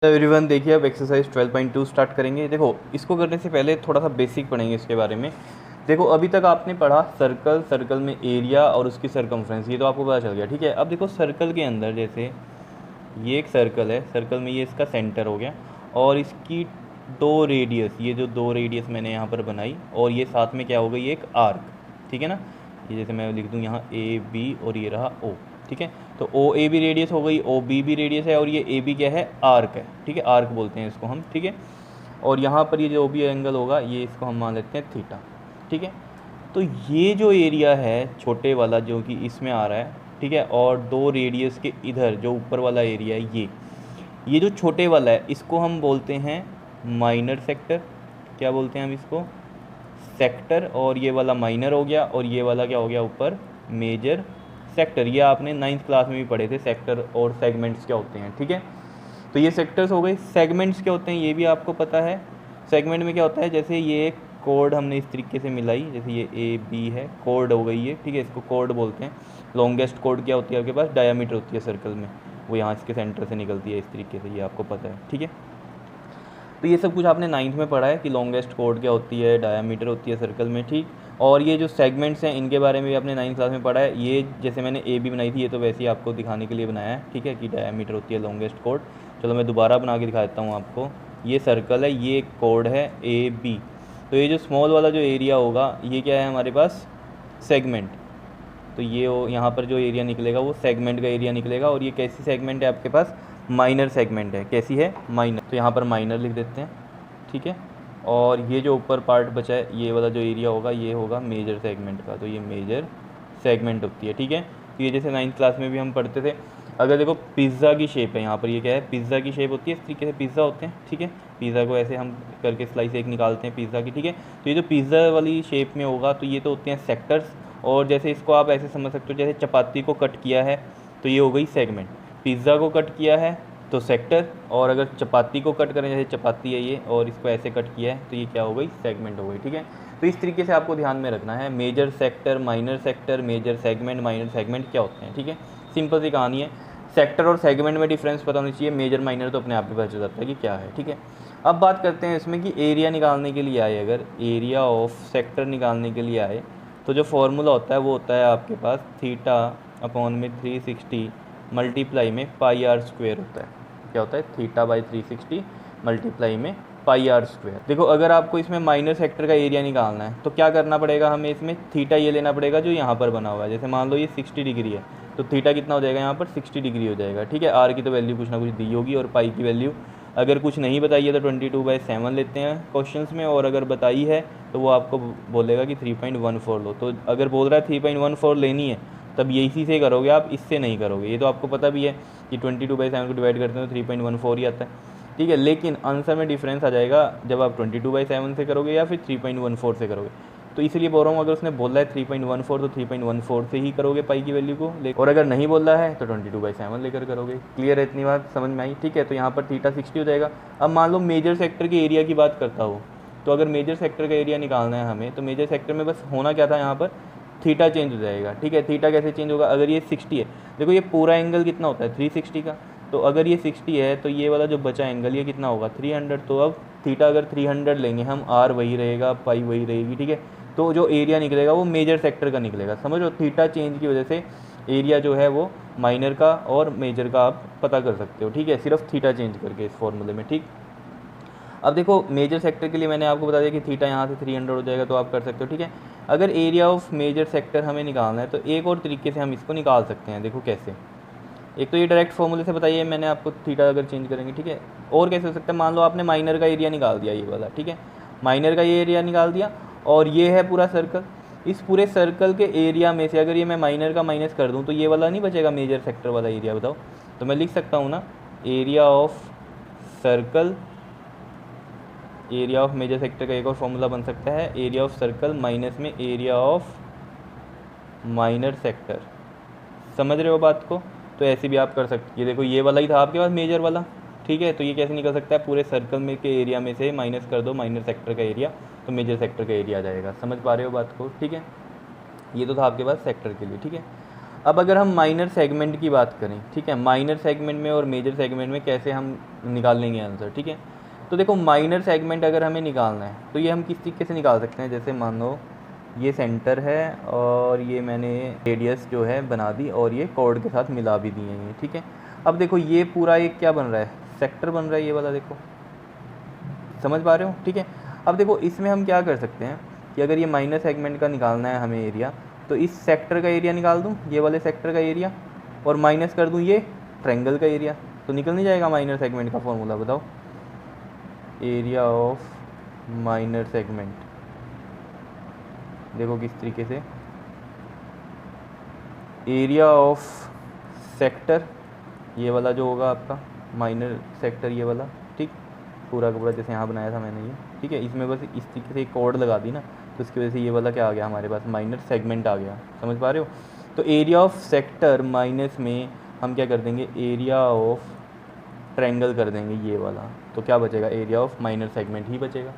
तो एवरीवन देखिए अब एक्सरसाइज 12.2 स्टार्ट करेंगे। देखो इसको करने से पहले थोड़ा सा बेसिक पढ़ेंगे इसके बारे में। देखो अभी तक आपने पढ़ा सर्कल, सर्कल में एरिया और उसकी सरकमफ्रेंस, ये तो आपको पता चल गया, ठीक है। अब देखो सर्कल के अंदर जैसे ये एक सर्कल है, सर्कल में ये इसका सेंटर हो गया और इसकी दो रेडियस, ये जो दो रेडियस मैंने यहाँ पर बनाई और ये साथ में क्या हो गई, एक आर्क, ठीक है ना। ये जैसे मैं लिख दूँ यहाँ ए बी और ये रहा ओ, ठीक है। तो ओ ए भी रेडियस हो गई, ओ बी भी रेडियस है और ये ए बी क्या है, आर्क है, ठीक है। आर्क बोलते हैं इसको हम, ठीक है। और यहाँ पर ये जो भी एंगल होगा ये इसको हम मान लेते हैं थीटा, ठीक है। तो ये जो एरिया है छोटे वाला जो कि इसमें आ रहा है, ठीक है, और दो रेडियस के इधर जो ऊपर वाला एरिया है ये जो छोटे वाला है इसको हम बोलते हैं माइनर सेक्टर। क्या बोलते हैं हम इसको, सेक्टर। और ये वाला माइनर हो गया और ये वाला क्या हो गया ऊपर, मेजर सेक्टर। ये आपने 9th क्लास में भी पढ़े थे, सेक्टर और सेगमेंट्स क्या होते हैं, ठीक है। तो ये सेक्टर्स हो गए। सेगमेंट्स क्या होते हैं ये भी आपको पता है। सेगमेंट में क्या होता है, जैसे ये कोड हमने इस तरीके से मिलाई, जैसे ये ए बी है, कोड हो गई है, ठीक है, इसको कोड बोलते हैं। लॉन्गेस्ट कोड क्या होती है आपके पास, डायामीटर होती है सर्कल में, वो यहाँ इसके सेंटर से निकलती है इस तरीके से, ये आपको पता है, ठीक है। तो ये सब कुछ आपने 9th में पढ़ा है कि लॉन्गेस्ट कोड क्या होती है, डायामीटर होती है सर्कल में, ठीक। और ये जो सेगमेंट्स हैं इनके बारे में भी आपने 9th क्लास में पढ़ा है। ये जैसे मैंने ए बी बनाई थी, ये तो वैसे ही आपको दिखाने के लिए बनाया है, ठीक है, कि डायामीटर होती है लॉन्गेस्ट कोड। चलो मैं दोबारा बना के दिखा देता हूँ आपको। ये सर्कल है, ये कोड है ए बी। तो ये जो स्मॉल वाला जो एरिया होगा ये क्या है हमारे पास, सेगमेंट। तो ये यहाँ पर जो एरिया निकलेगा वो सेगमेंट का एरिया निकलेगा। और ये कैसी सेगमेंट है आपके पास, माइनर सेगमेंट है। कैसी है, माइनर। तो यहाँ पर माइनर लिख देते हैं, ठीक है। और ये जो ऊपर पार्ट बचा है ये वाला जो एरिया होगा ये होगा मेजर सेगमेंट का। तो ये मेजर सेगमेंट होती है, ठीक है। तो ये जैसे 9th क्लास में भी हम पढ़ते थे। अगर देखो पिज़्ज़ा की शेप है यहाँ पर, ये क्या है, पिज़्ज़ा की शेप होती है, इस तरीके से पिज़्ज़ा होते हैं, ठीक है। पिज़्ज़ा को ऐसे हम करके स्लाइस एक निकालते हैं पिज़्ज़ा की, ठीक है। तो ये जो पिज़्ज़ा वाली शेप में होगा तो ये तो होते हैं सेक्टर्स। और जैसे इसको आप ऐसे समझ सकते हो, जैसे चपाती को कट किया है तो ये हो गई सेगमेंट। पिज़्ज़ा को कट किया है तो सेक्टर, और अगर चपाती को कट करें, जैसे चपाती है ये और इसको ऐसे कट किया है तो ये क्या हो गई, सेगमेंट हो गई, ठीक है। तो इस तरीके से आपको ध्यान में रखना है, major sector, minor sector, major segment, minor segment क्या होते हैं, ठीक है। सिंपल सी कहानी है। सेक्टर और सेगमेंट में डिफरेंस पता होनी चाहिए, मेजर माइनर तो अपने आप ही पता चल जाता है कि क्या है, ठीक है। अब बात करते हैं इसमें कि एरिया निकालने के लिए आए, अगर एरिया ऑफ सेक्टर निकालने के लिए आए तो जो फॉर्मूला होता है वो होता है आपके पास थीटा अपॉन में 360 मल्टीप्लाई में पाई आर स्क्वेयर होता है। क्या होता है, थीटा बाई 360 मल्टीप्लाई में पाई आर स्क्वेयर। देखो अगर आपको इसमें माइनर सेक्टर का एरिया निकालना है तो क्या करना पड़ेगा हमें, इसमें थीटा ये लेना पड़ेगा जो यहाँ पर बना हुआ है। जैसे मान लो ये 60 डिग्री है तो थीटा कितना हो जाएगा यहाँ पर, 60 डिग्री हो जाएगा, ठीक है। आर की तो वैल्यू कुछ ना कुछ दी होगी और पाई की वैल्यू अगर कुछ नहीं बताई है तो 22/7 लेते हैं क्वेश्चंस में, और अगर बताई है तो वो आपको बोलेगा कि 3.14 लो। तो अगर बोल रहा है 3.14 लेनी है तब ये इसी से करोगे आप, इससे नहीं करोगे। ये तो आपको पता भी है कि 22/7 को डिवाइड करते हैं तो 3.14 ही आता है, ठीक है। लेकिन आंसर में डिफरेंस आ जाएगा जब आप 22/7 से करोगे या फिर 3.14 से करोगे। तो इसलिए बोल रहा हूँ, अगर उसने बोला है 3.14 तो 3.14 से ही करोगे पाई की वैल्यू को, और अगर नहीं बोला है तो 22/7 लेकर करोगे। क्लियर है, इतनी बात समझ में आई, ठीक है। तो यहाँ पर थीटा 60 हो जाएगा। अब मान लो मेजर सेक्टर के एरिया की बात करता हो, तो अगर मेजर सेक्टर का एरिया निकालना है हमें तो मेजर सेक्टर में बस होना क्या था, यहाँ पर थीटा चेंज हो जाएगा, ठीक है। थीटा कैसे चेंज होगा, अगर ये 60 है, देखो ये पूरा एंगल कितना होता है 360 का, तो अगर ये 60 है तो ये वाला जो बचा एंगल ये कितना होगा 300। तो अब थीटा अगर 300 लेंगे हम, आर वही रहेगा, पाई वही रहेगी, ठीक है। तो जो एरिया निकलेगा वो मेजर सेक्टर का निकलेगा, समझ लो। थीटा चेंज की वजह से एरिया जो है वो माइनर का और मेजर का आप पता कर सकते हो, ठीक है, सिर्फ थीटा चेंज करके इस फॉर्मूले में, ठीक। अब देखो मेजर सेक्टर के लिए मैंने आपको बता दिया कि थीटा यहाँ से 300 हो जाएगा, तो आप कर सकते हो, ठीक है। अगर एरिया ऑफ मेजर सेक्टर हमें निकालना है तो एक और तरीके से हम इसको निकाल सकते हैं। देखो कैसे, एक तो ये डायरेक्ट फॉर्मूले से बताइए मैंने आपको, थीटा अगर चेंज करेंगे, ठीक है। और कैसे हो सकता है, मान लो आपने माइनर का एरिया निकाल दिया ये वाला, ठीक है, माइनर का ये एरिया निकाल दिया और ये है पूरा सर्कल। इस पूरे सर्कल के एरिया में से अगर ये मैं माइनर का माइनस कर दूँ तो ये वाला नहीं बचेगा मेजर सेक्टर वाला एरिया, बताओ। तो मैं लिख सकता हूँ ना, area of circle, area of major sector का एक और फॉर्मूला बन सकता है, एरिया ऑफ सर्कल माइनस में एरिया ऑफ माइनर सेक्टर। समझ रहे हो बात को, तो ऐसे भी आप कर सकते। ये देखो ये वाला ही था आपके पास मेजर वाला, ठीक है। तो ये कैसे निकल सकता है, पूरे सर्कल में के एरिया में से माइनस कर दो माइनर सेक्टर का एरिया, तो मेजर सेक्टर का एरिया आ जाएगा। समझ पा रहे हो बात को, ठीक है। ये तो था आपके पास सेक्टर के लिए, ठीक है। अब अगर हम माइनर सेगमेंट की बात करें, ठीक है, माइनर सेगमेंट में और मेजर सेगमेंट में कैसे हम निकाल लेंगे आंसर, ठीक है। तो देखो माइनर सेगमेंट अगर हमें निकालना है तो ये हम किस तरीके से निकाल सकते हैं, जैसे मान लो ये सेंटर है और ये मैंने रेडियस जो है बना दी और ये कॉर्ड के साथ मिला भी दिए हैं, ठीक है। अब देखो ये पूरा एक क्या बन रहा है, सेक्टर बन रहा है, ये वाला देखो, समझ पा रहे हो, ठीक है। अब देखो इसमें हम क्या कर सकते हैं कि अगर ये माइनर सेगमेंट का निकालना है हमें एरिया, तो इस सेक्टर का एरिया निकाल दूँ, ये वाले सेक्टर का एरिया, और माइनस कर दूँ ये ट्रायंगल का एरिया, तो निकल नहीं जाएगा माइनर सेगमेंट का फॉर्मूला, बताओ। एरिया ऑफ माइनर सेगमेंट, देखो किस तरीके से, एरिया ऑफ सेक्टर ये वाला जो होगा आपका माइनर सेक्टर ये वाला, ठीक, पूरा का पूरा जैसे यहाँ बनाया था मैंने ये, ठीक है। इसमें बस इस तरीके से एक कोड लगा दी ना, तो इसकी वजह से ये वाला क्या आ गया हमारे पास, माइनर सेगमेंट आ गया, समझ पा रहे हो। तो एरिया ऑफ सेक्टर माइनस में हम क्या कर देंगे, एरिया ऑफ ट्रायंगल कर देंगे ये वाला, तो क्या बचेगा, एरिया ऑफ माइनर सेगमेंट ही बचेगा।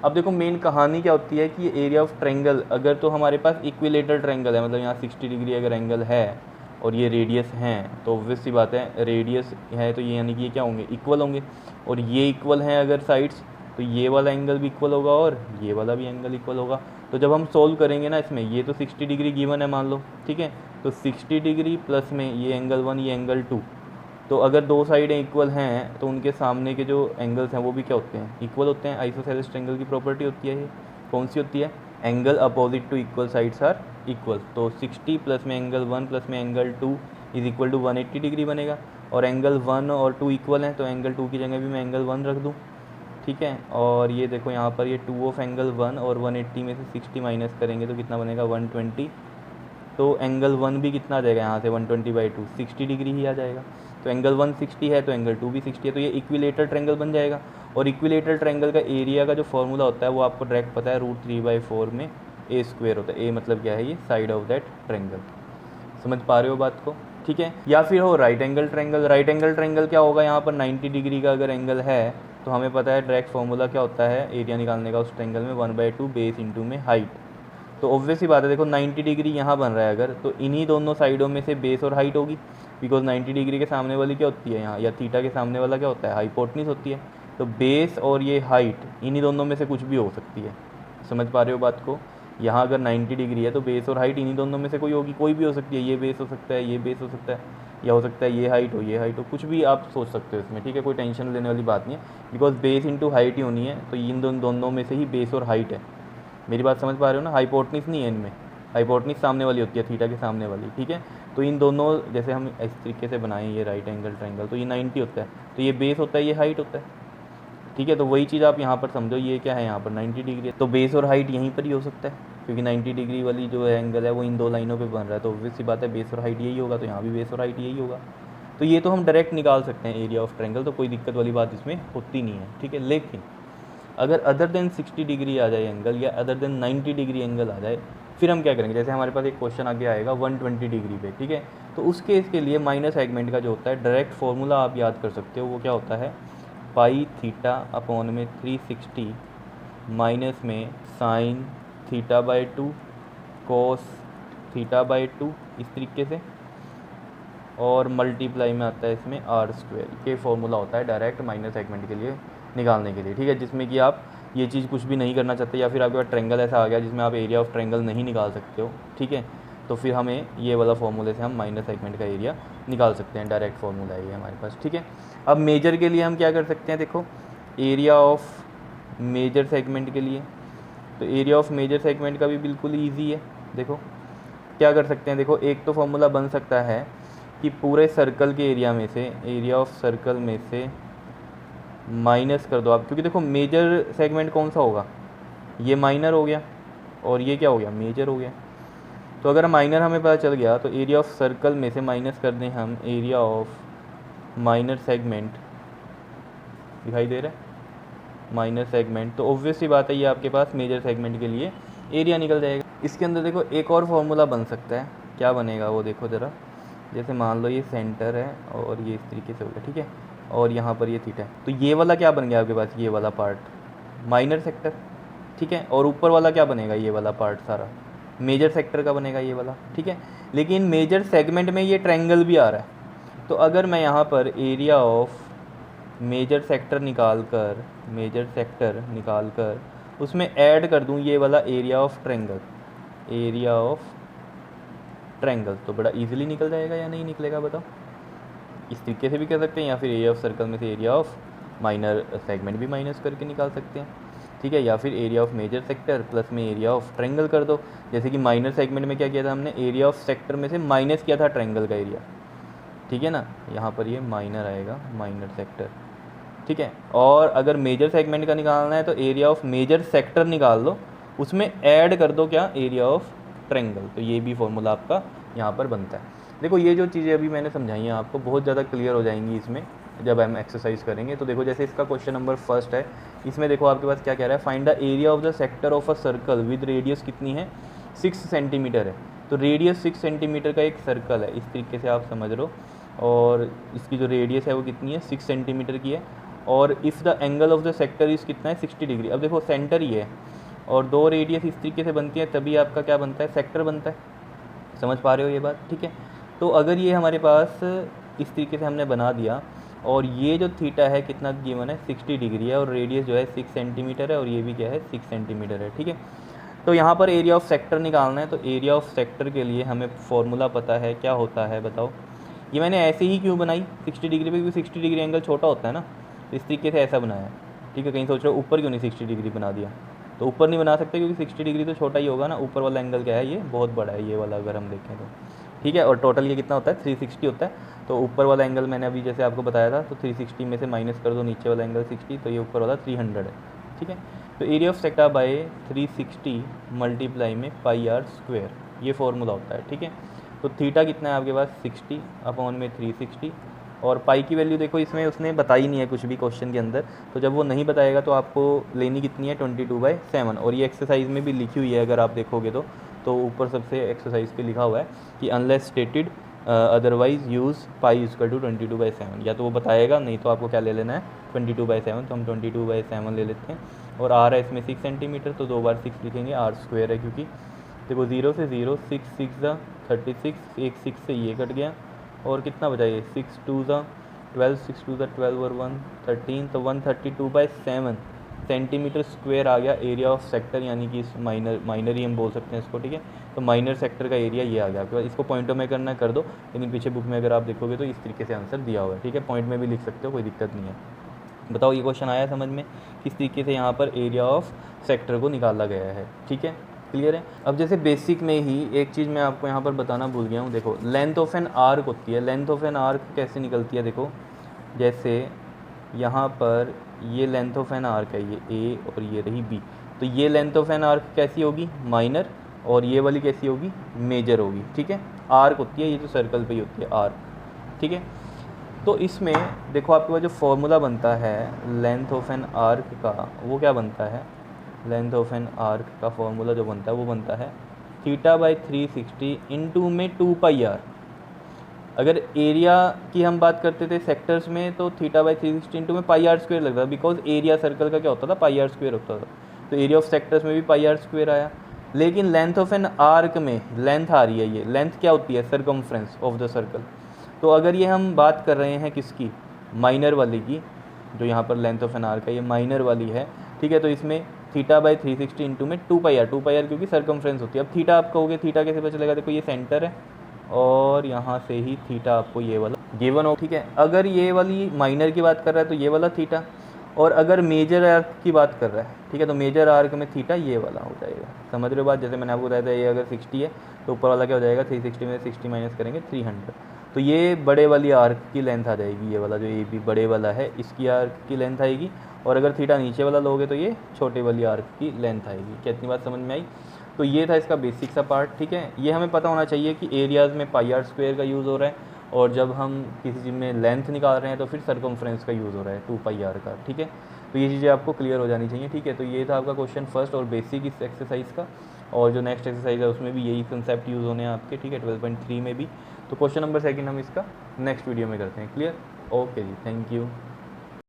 अब देखो मेन कहानी क्या होती है कि ये एरिया ऑफ ट्रायंगल अगर तो हमारे पास इक्विलेटरल ट्रायंगल है, मतलब यहाँ 60 डिग्री अगर एंगल है और ये रेडियस हैं, तो ऑब्वियस सी बात है रेडियस है तो ये यानी कि ये क्या होंगे, इक्वल होंगे, और ये इक्वल हैं अगर साइड्स, तो ये वाला एंगल भी इक्वल होगा और ये वाला भी एंगल इक्वल होगा। तो जब हम सोल्व करेंगे ना इसमें, ये तो 60 डिग्री गिवन है मान लो, ठीक है, तो 60 डिग्री प्लस में ये एंगल 1 ये एंगल 2, तो अगर दो साइडें इक्वल हैं तो उनके सामने के जो एंगल्स हैं वो भी क्या होते हैं, इक्वल होते हैं। आइसोसेलेस ट्रायंगल की प्रॉपर्टी होती है, ये कौन सी होती है, angle opposite to equal sides are equal. तो 60 प्लस में एंगल 1 प्लस में angle 2 is equal to 180 degree बनेगा, और एंगल 1 और 2 इक्वल हैं तो एंगल 2 की जगह भी मैं एंगल 1 रख दूँ, ठीक है। और ये देखो यहाँ पर ये 2 ऑफ एंगल 1 और 180 में से 60 माइनस करेंगे तो कितना बनेगा 120, तो एंगल 1 भी कितना आ जाएगा यहाँ से 120/2, 60 डिग्री ही आ जाएगा। तो एंगल 1 60 है तो एंगल 2 भी 60 है, तो ये इक्विलेटरल ट्रायंगल बन जाएगा। और इक्विलेटरल ट्रायंगल का एरिया का जो फॉर्मूला होता है वो आपको डायरेक्ट पता है, √3/4 में a स्क्वायर होता है। a मतलब क्या है, ये साइड ऑफ दैट ट्रायंगल, समझ पा रहे हो बात को, ठीक है। या फिर हो right angle triangle, right angle triangle क्या होगा, यहाँ पर 90 डिग्री का अगर एंगल है तो हमें पता है डायरेक्ट फॉर्मूला क्या होता है एरिया निकालने का उस ट्रायंगल में, 1/2 बेस इंटू में हाइट। तो ऑब्वियस ही बात है, देखो 90 डिग्री यहाँ बन रहा है अगर, तो इन्हीं दोनों साइडों में से बेस और हाइट होगी, बिकॉज 90 डिग्री के सामने वाली क्या होती है यहाँ, या थीटा के सामने वाला क्या होता है, हाइपोटेन्यूज होती है। तो बेस और ये हाइट इन्हीं दोनों में से कुछ भी हो सकती है, समझ पा रहे हो बात को। यहाँ अगर 90 डिग्री है तो बेस और हाइट इन्हीं दोनों में से कोई होगी, कोई भी हो सकती है, ये बेस हो सकता है, ये बेस हो सकता है, या हो सकता है ये हाइट हो, ये हाइट हो, कुछ भी आप सोच सकते हो इसमें, ठीक है। कोई टेंशन लेने वाली बात नहीं है, बिकॉज बेस इंटू हाइट ही होनी है, तो इन दोनों में से ही बेस और हाइट है। मेरी बात समझ पा रहे हो ना, हाइपोटेन्यूज नहीं है इनमें, हाइपोटेन्यूज सामने वाली होती है, थीटा के सामने वाली, ठीक है। तो इन दोनों जैसे हम इस तरीके से बनाएं ये राइट एंगल ट्रायंगल, तो ये 90 होता है, तो ये बेस होता है, ये हाइट होता है, ठीक है। तो वही चीज़ आप यहाँ पर समझो, ये क्या है यहाँ पर 90 डिग्री है, तो बेस और हाइट यहीं पर ही हो सकता है, क्योंकि 90 डिग्री वाली जो एंगल है वो इन दो लाइनों पे बन रहा है, तो ऑब्वियस सी बात है बेस और हाइट यही होगा, तो यहाँ भी बेस और हाइट यही होगा। तो ये तो हम डायरेक्ट निकाल सकते हैं एरिया ऑफ ट्रायंगल, तो कोई दिक्कत वाली बात इसमें होती नहीं है, ठीक है। लेकिन अगर अदर देन 60 डिग्री आ जाए एंगल, या अदर देन 90 डिग्री एंगल आ जाए, फिर हम क्या करेंगे, जैसे हमारे पास एक क्वेश्चन आगे आएगा 120 डिग्री पे, ठीक है। तो उस केस के लिए माइनर सेगमेंट का जो होता है डायरेक्ट फॉर्मूला आप याद कर सकते हो, वो क्या होता है, पाई थीटा अपॉन में 360 माइनस में साइन θ/2 कोस θ/2 इस तरीके से, और मल्टीप्लाई में आता है इसमें r², ये फॉर्मूला होता है डायरेक्ट माइनर सेगमेंट के लिए निकालने के लिए, ठीक है। जिसमें कि आप ये चीज़ कुछ भी नहीं करना चाहते, या फिर आपके पास ट्रायंगल ऐसा आ गया जिसमें आप एरिया ऑफ ट्रायंगल नहीं निकाल सकते हो, ठीक है, तो फिर हमें ये वाला फॉर्मूले से हम माइनर सेगमेंट का एरिया निकाल सकते हैं, डायरेक्ट फॉर्मूला है ये हमारे पास, ठीक है। अब मेजर के लिए हम क्या कर सकते हैं, देखो एरिया ऑफ मेजर सेगमेंट के लिए, तो एरिया ऑफ मेजर सेगमेंट का भी बिल्कुल ईजी है। देखो क्या कर सकते हैं, देखो एक तो फॉर्मूला बन सकता है कि पूरे सर्कल के एरिया में से, एरिया ऑफ सर्कल में से माइनस कर दो आप, क्योंकि देखो मेजर सेगमेंट कौन सा होगा, ये माइनर हो गया और ये क्या हो गया, मेजर हो गया। तो अगर माइनर हमें पता चल गया तो एरिया ऑफ सर्कल में से माइनस कर दें हम एरिया ऑफ माइनर सेगमेंट, दिखाई दे रहा है माइनर सेगमेंट, तो ऑब्वियस सी बात है ये आपके पास मेजर सेगमेंट के लिए एरिया निकल जाएगा। इसके अंदर देखो एक और फॉर्मूला बन सकता है, क्या बनेगा वो देखो ज़रा, जैसे मान लो ये सेंटर है और ये इस तरीके से हो गया, ठीक है, और यहाँ पर ये थीटा है, तो ये वाला क्या बन गया आपके पास, ये वाला पार्ट माइनर सेक्टर, ठीक है, और ऊपर वाला क्या बनेगा, ये वाला पार्ट सारा मेजर सेक्टर का बनेगा ये वाला, ठीक है। लेकिन मेजर सेगमेंट में ये ट्रायंगल भी आ रहा है, तो अगर मैं यहाँ पर एरिया ऑफ मेजर सेक्टर निकाल कर उसमें ऐड कर दूँ ये वाला एरिया ऑफ ट्रायंगल, तो बड़ा इजीली निकल जाएगा या नहीं निकलेगा बताओ। इस तरीके से भी कर सकते हैं, या फिर एरिया ऑफ सर्कल में से एरिया ऑफ माइनर सेगमेंट भी माइनस करके निकाल सकते हैं, ठीक है। या फिर area of major sector plus में एरिया ऑफ ट्रायंगल कर दो। जैसे कि माइनर सेगमेंट में क्या किया था हमने, एरिया ऑफ सेक्टर में से माइनस किया था ट्रायंगल का एरिया, ठीक है ना। यहाँ पर ये माइनर आएगा, माइनर सेक्टर, ठीक है। और अगर मेजर सेगमेंट का निकालना है तो एरिया ऑफ मेजर सेक्टर निकाल लो, उसमें ऐड कर दो क्या, एरिया ऑफ ट्रायंगल। तो ये भी फॉर्मूला आपका यहाँ पर बनता है। देखो ये जो चीज़ें अभी मैंने समझाई हैं आपको बहुत ज़्यादा क्लियर हो जाएंगी इसमें जब हम एक्सरसाइज करेंगे। तो देखो जैसे इसका क्वेश्चन नंबर फर्स्ट है, इसमें देखो आपके पास क्या कह रहा है, find the area of the sector of a circle with radius कितनी है, 6 सेंटीमीटर है। तो रेडियस 6 सेंटीमीटर का एक सर्कल है, इस तरीके से आप समझ लो, और इसकी जो रेडियस है वो कितनी है, 6 सेंटीमीटर की है। और if the angle of the sector is कितना है, 60 डिग्री। अब देखो सेंटर ही है और दो रेडियस इस तरीके से बनती है, तभी आपका क्या बनता है, सेक्टर बनता है। समझ पा रहे हो ये बात, ठीक है। तो अगर ये हमारे पास इस तरीके से हमने बना दिया, और ये जो थीटा है कितना गिवन है, 60 डिग्री है, और रेडियस जो है 6 सेंटीमीटर है, और ये भी क्या है, 6 सेंटीमीटर है, ठीक है। तो यहाँ पर एरिया ऑफ सेक्टर निकालना है, तो एरिया ऑफ सेक्टर के लिए हमें फॉर्मूला पता है, क्या होता है बताओ। ये मैंने ऐसे ही क्यों बनाई 60 डिग्री पे, क्योंकि 60 डिग्री एंगल छोटा होता है ना, तो इस तरीके से ऐसा बनाया, ठीक है। कहीं सोच रहे हो ऊपर क्यों नहीं 60 डिग्री बना दिया, तो ऊपर नहीं बना सकते क्योंकि 60 डिग्री तो छोटा ही होगा ना, ऊपर वाला एंगल क्या है, ये बहुत बड़ा है, ये वाला अगर हम देखें तो, ठीक है। और टोटल ये कितना होता है, 360 होता है। तो ऊपर वाला एंगल मैंने अभी जैसे आपको बताया था, तो 360 में से माइनस कर दो नीचे वाला एंगल 60, तो ये ऊपर वाला 300 है, ठीक है। तो area of sector bye 360 multiply में पाई आर स्क्वायर, ये फॉर्मूला होता है, ठीक है। तो थीटा कितना है आपके पास, 60 अपॉन में 360, और पाई की वैल्यू देखो इसमें उसने बताई नहीं है कुछ भी क्वेश्चन के अंदर, तो जब वो नहीं बताएगा तो आपको लेनी कितनी है, 22/7। और ये एक्सरसाइज में भी लिखी हुई है, अगर आप देखोगे तो ऊपर सबसे एक्सरसाइज पे लिखा हुआ है कि unless stated otherwise use pi equal to 22/7, या तो वो बताएगा, नहीं तो आपको क्या ले लेना है, 22/7। तो हम 22/7 ले लेते हैं, और आर है इसमें 6 सेंटीमीटर, तो 2 बार 6 लिखेंगे, आर स्क्वायर है क्योंकि देखो 0 से 0, 6 6 36, एक 6 से ये कट गया, और कितना बचा ये, 6 2 12, 6 2 12 और 1 13, तो 132/7 सेंटीमीटर स्क्वायर आ गया एरिया ऑफ सेक्टर, यानी कि इस माइनर ही हम बोल सकते हैं इसको, ठीक है। तो माइनर सेक्टर का एरिया ये आ गया आपके पास। इसको पॉइंटों में करना कर दो, लेकिन पीछे बुक में अगर आप देखोगे तो इस तरीके से आंसर दिया हुआ है, ठीक है। पॉइंट में भी लिख सकते हो, कोई दिक्कत नहीं है। बताओ ये क्वेश्चन आया समझ में, किस तरीके से यहाँ पर एरिया ऑफ सेक्टर को निकाला गया है, ठीक है, क्लियर है। अब जैसे बेसिक में ही एक चीज़ मैं आपको यहाँ पर बताना भूल गया हूँ, देखो लेंथ ऑफ एन आर्क होती है। लेंथ ऑफ एन आर्क कैसे निकलती है, देखो जैसे यहाँ पर ये लेंथ ऑफ एन आर्क है, ये ए और ये रही बी, तो ये लेंथ ऑफ एन आर्क कैसी होगी, माइनर, और ये वाली कैसी होगी, मेजर होगी, ठीक है। आर्क होती है ये जो सर्कल पे ही होती है, आर्क, ठीक है। तो इसमें देखो आपके पास जो फॉर्मूला बनता है लेंथ ऑफ एन आर्क का, वो क्या बनता है, लेंथ ऑफ एन आर्क का फॉर्मूला जो बनता है वो बनता है θ/360 इंटू में 2πr। अगर एरिया की हम बात करते थे सेक्टर्स में, तो θ/360 इंटू में πr स्क्वायर लगता था, बिकॉज एरिया सर्कल का क्या होता था, πr स्क्वायर होता था। तो एरिया ऑफ सेक्टर्स में भी πr स्क्वायर आया। लेकिन लेंथ ऑफ एन आर्क में लेंथ आ रही है, ये लेंथ क्या होती है, सर्कमफ्रेंस ऑफ द सर्कल। तो अगर ये हम बात कर रहे हैं किसकी, माइनर वाली की, जो यहाँ पर लेंथ ऑफ एन आर्क है ये माइनर वाली है, ठीक है। तो इसमें θ/360 इंटू में 2πr, 2πr क्योंकि सर्कमफ्रेंस होती है। अब थीटा आप कहोगे थीटा कैसे पता चलेगा, देखो ये सेंटर है और यहाँ से ही थीटा आपको ये वाला गिवन हो, ठीक है। अगर ये वाली माइनर की बात कर रहा है तो ये वाला थीटा, और अगर मेजर आर्क की बात कर रहा है, ठीक है, तो मेजर आर्क में थीटा ये वाला हो जाएगा। समझ रहे हो बात, जैसे मैंने आपको बताया था ये अगर 60 है तो ऊपर वाला क्या हो जाएगा, 360 में 60 माइनस करेंगे 300, तो ये बड़े वाली आर्क की लेंथ आ जाएगी, ये वाला जो ये भी बड़े वाला है इसकी आर्क की लेंथ आएगी। और अगर थीटा नीचे वाला लोगे तो ये छोटे वाली आर्क की लेंथ आएगी। क्या इतनी बात समझ में आई। तो ये था इसका बेसिक सा पार्ट, ठीक है। ये हमें पता होना चाहिए कि एरियाज़ में πr स्क्वायर का यूज़ हो रहा है, और जब हम किसी चीज़ में लेंथ निकाल रहे हैं तो फिर सर्कमफ्रेंस का यूज़ हो रहा है 2πr का, ठीक है। तो ये चीज़ें आपको क्लियर हो जानी चाहिए, ठीक है। तो ये था आपका क्वेश्चन फर्स्ट और बेसिक इस एक्सरसाइज का, और जो नेक्स्ट एक्सरसाइज है उसमें भी यही कंसेप्ट यूज़ होने हैं आपके, ठीक है, 12.3 में भी। तो क्वेश्चन नंबर 2 हम इसका नेक्स्ट वीडियो में करते हैं, क्लियर। ओके जी, थैंक यू।